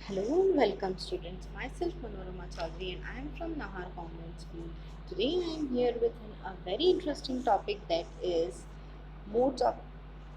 Hello and welcome students. Myself Manorama Chaudhary and I am from Nahar Convent School. Today I am here with a very interesting topic that is modes of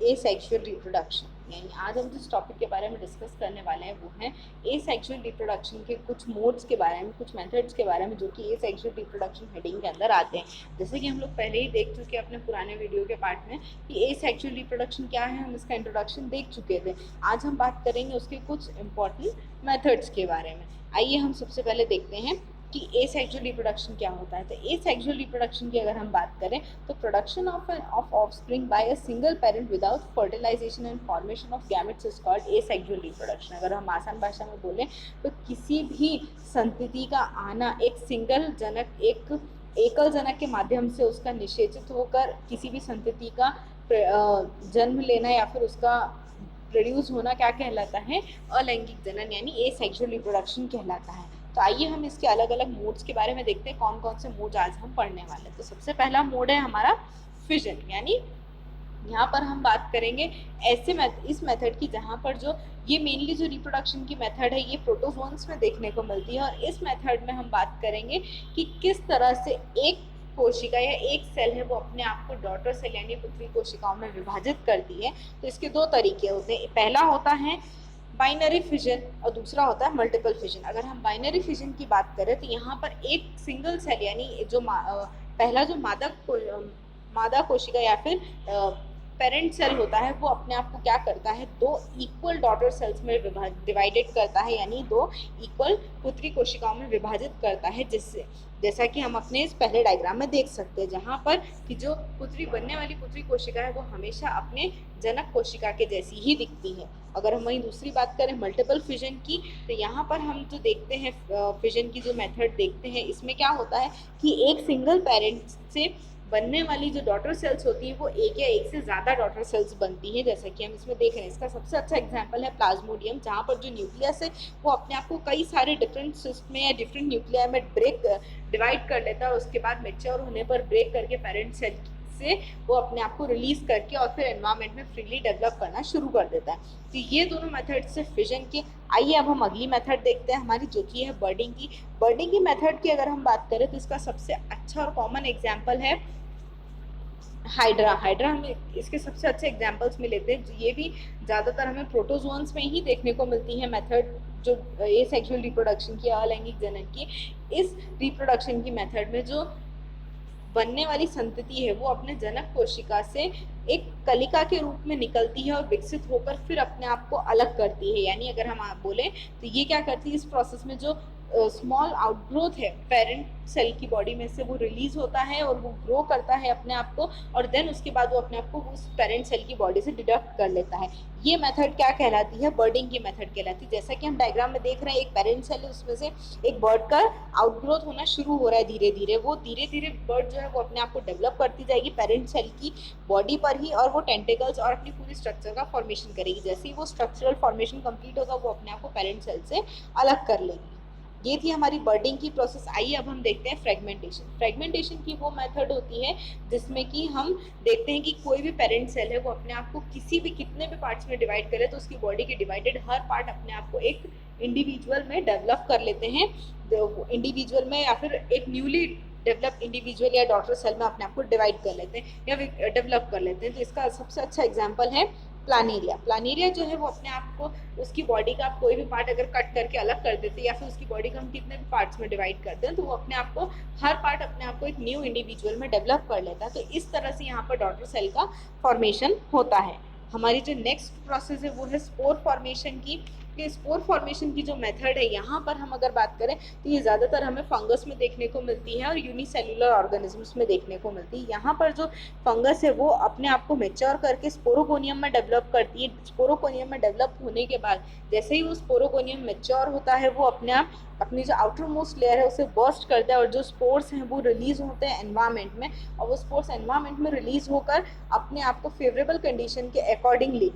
asexual reproduction. यानी आज हम जिस topic के बारे में discuss करने वाले हैं वो है एसेक्सुअल रिप्रोडक्शन के कुछ मोड्स के बारे में, कुछ मेथड्स के बारे में जो कि एसेक्सुअल रिप्रोडक्शन हेडिंग के अंदर आते हैं। जैसे कि हम लोग पहले ही देख चुके हैं अपने पुराने वीडियो के पार्ट में कि एसेक्सुअल रिप्रोडक्शन क्या है, हम इसका इंट्रोडक्शन देख चुके थे। आज हम बात करेंगे उसके कुछ इंपॉर्टेंट मेथड्स के बारे में। आइए हम सबसे पहले देखते हैं कि एसेक्सुअल रिप्रोडक्शन क्या होता है। तो एसेक्सुअल रिप्रोडक्शन की अगर हम बात करें तो production of offspring by a single parent without fertilization and formation of gametes is called asexual reproduction. अगर हम आसान भाषा में बोलें तो किसी भी संतति का आना एक सिंगल जनक, एक एकल जनक के माध्यम से उसका निषेचित होकर किसी भी संतति का जन्म लेना या फिर उसका प्रोड्यूस होना क्या कहलाता है? अलैंगिक जनन यानी एसेक्सुअल रिप्रोडक्शन कहलाता है। तो आइए हम इसके अलग अलग मोड्स के बारे में देखते हैं कौन कौन से मोड आज हम पढ़ने वाले हैं। तो सबसे पहला मोड है हमारा फिजन, यानी यहाँ पर हम बात करेंगे इस मेथड की जहाँ पर जो ये मेनली जो रिप्रोडक्शन की मेथड है ये प्रोटोजोन्स में देखने को मिलती है। और इस मेथड में हम बात करेंगे कि किस तरह से एक कोशिका या एक सेल है वो अपने आप को डॉटर सेल यानी पुत्री कोशिकाओं में विभाजित करती है। तो इसके दो तरीके होते हैं, पहला होता है बाइनरी फिजन और दूसरा होता है मल्टीपल फिजन। अगर हम बाइनरी फिजन की बात करें तो यहाँ पर एक सिंगल सेल यानी जो पहला जो मादा कोशिका या फिर पेरेंट सेल होता है वो अपने आप को क्या करता है, दो इक्वल डॉटर सेल्स में डिवाइडेड करता है, यानी दो इक्वल पुत्री कोशिकाओं में विभाजित करता है, जिससे जैसा कि हम अपने इस पहले डायग्राम में देख सकते हैं जहाँ पर कि जो पुत्री बनने वाली पुत्री कोशिका है वो हमेशा अपने जनक कोशिका के जैसी ही दिखती है। अगर हम वहीं दूसरी बात करें मल्टीपल फिजन की तो यहाँ पर हम जो देखते हैं फिजन की जो मेथड देखते हैं इसमें क्या होता है कि एक सिंगल पेरेंट से बनने वाली जो डॉटर सेल्स होती है वो एक या एक से ज़्यादा डॉटर सेल्स बनती है, जैसा कि हम इसमें देख रहे हैं। इसका सबसे अच्छा एग्जांपल है प्लाज्मोडियम, जहाँ पर जो न्यूक्लियस है वो अपने आप को कई सारे डिफरेंट सिस्ट में या डिफरेंट न्यूक्लिया में डिवाइड कर लेता है और उसके बाद मेच्योर होने पर ब्रेक करके पेरेंट सेल से वो अपने आप को रिलीज करके और फिर एनवायरमेंट में फ्रीली डेवलप करना शुरू कर देता है। तो ये दोनों मेथड से फिजन के। आइए अब हम अगली मेथड देखते हैं हमारी, जो कि है बर्डिंग की। बर्डिंग की मेथड की अगर हम बात करें तो इसका सबसे अच्छा और कॉमन एग्जाम्पल है हाइड्रा। हाइड्रा हमें इसके सबसे अच्छे एग्जांपल्स में लेते हैं। ये भी ज़्यादातर हमें प्रोटोजोन्स में ही देखने को मिलती है मेथड, जो एसेक्सुअल रिप्रोडक्शन की, अलैंगिक जनन की। इस रिप्रोडक्शन की मेथड में जो बनने वाली संतति है वो अपने जनक कोशिका से एक कलिका के रूप में निकलती है और विकसित होकर फिर अपने आप को अलग करती है। यानी अगर हम बोले तो ये क्या करती है, इस प्रोसेस में जो स्मॉल आउटग्रोथ है पेरेंट सेल की बॉडी में से वो रिलीज होता है और वो ग्रो करता है अपने आप को, और देन उसके बाद वो अपने आप को उस पेरेंट सेल की बॉडी से डिडक्ट कर लेता है। ये मेथड क्या कहलाती है? बर्डिंग की मेथड कहलाती है। जैसा कि हम डायग्राम में देख रहे हैं, एक पेरेंट सेल है उसमें से एक बर्ड का आउटग्रोथ होना शुरू हो रहा है धीरे धीरे। वो धीरे धीरे बर्ड जो है वो अपने आप को डेवलप करती जाएगी पेरेंट सेल की बॉडी पर ही, और वो टेंटिकल्स और अपनी पूरी स्ट्रक्चर का फॉर्मेशन करेगी। जैसे ही वो स्ट्रक्चरल फॉर्मेशन कंप्लीट होगा वो अपने आप को पेरेंट सेल से अलग कर लेगी। ये थी हमारी बर्डिंग की प्रोसेस। आइए अब हम देखते हैं फ्रेगमेंटेशन। फ्रेगमेंटेशन की वो मेथड होती है जिसमें कि हम देखते हैं कि कोई भी पेरेंट सेल है वो अपने आप को किसी भी कितने भी पार्ट्स में डिवाइड करे तो उसकी बॉडी के डिवाइडेड हर पार्ट अपने आप को एक इंडिविजुअल में डेवलप कर लेते हैं, इंडिविजुअल में या फिर एक न्यूली डेवलप इंडिविजुअल या डॉटर सेल में अपने आप को डिवाइड कर लेते हैं या डेवलप कर लेते हैं। तो इसका सबसे अच्छा एग्जाम्पल है प्लानेरिया। प्लानेरिया जो है वो अपने आप को, उसकी बॉडी का आप कोई भी पार्ट अगर कट करके अलग कर देते हैं या फिर उसकी बॉडी को हम कितने भी पार्ट्स में डिवाइड करते हैं तो वो अपने आप को हर पार्ट अपने आप को एक न्यू इंडिविजुअल में डेवलप कर लेता है। तो इस तरह से यहाँ पर डॉटर सेल का फॉर्मेशन होता है। हमारी जो नेक्स्ट प्रोसेस है वो है स्पोर फॉर्मेशन की। कि स्पोर फॉर्मेशन की जो मेथड है यहाँ पर हम अगर बात करें तो ये ज़्यादातर हमें फंगस में देखने को मिलती है और यूनिसेल्युलर ऑर्गेनिजम्स में देखने को मिलती है। यहाँ पर जो फंगस है वो अपने आप को मेच्योर करके स्पोरोगोनियम में डेवलप करती है। स्पोरोगोनियम में डेवलप होने के बाद जैसे ही वो स्पोरोगोनियम मेच्योर होता है वो अपने आप अपनी जो आउटर मोस्ट लेयर है उसे बर्स्ट करता है और जो स्पोर्स हैं वो रिलीज होते हैं एनवायरमेंट में, और वो स्पोर्स एनवायरमेंट में रिलीज होकर अपने आप को फेवरेबल कंडीशन के अकॉर्डिंगली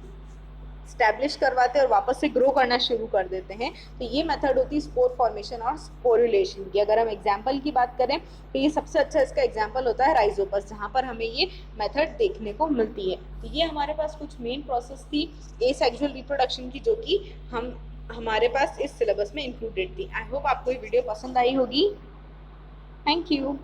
स्टैब्लिश करवाते हैं और वापस से ग्रो करना शुरू कर देते हैं। तो ये मेथड होती है स्पोर फॉर्मेशन और स्पोरुलेशन की। अगर हम एग्जांपल की बात करें तो ये सबसे अच्छा इसका एग्जांपल होता है राइजोपस, जहाँ पर हमें ये मेथड देखने को मिलती है। तो ये हमारे पास कुछ मेन प्रोसेस थी एसेक्सुअल रिप्रोडक्शन की, जो कि हम हमारे पास इस सिलेबस में इंक्लूडेड थी। आई होप आपको ये वीडियो पसंद आई होगी। Thank you.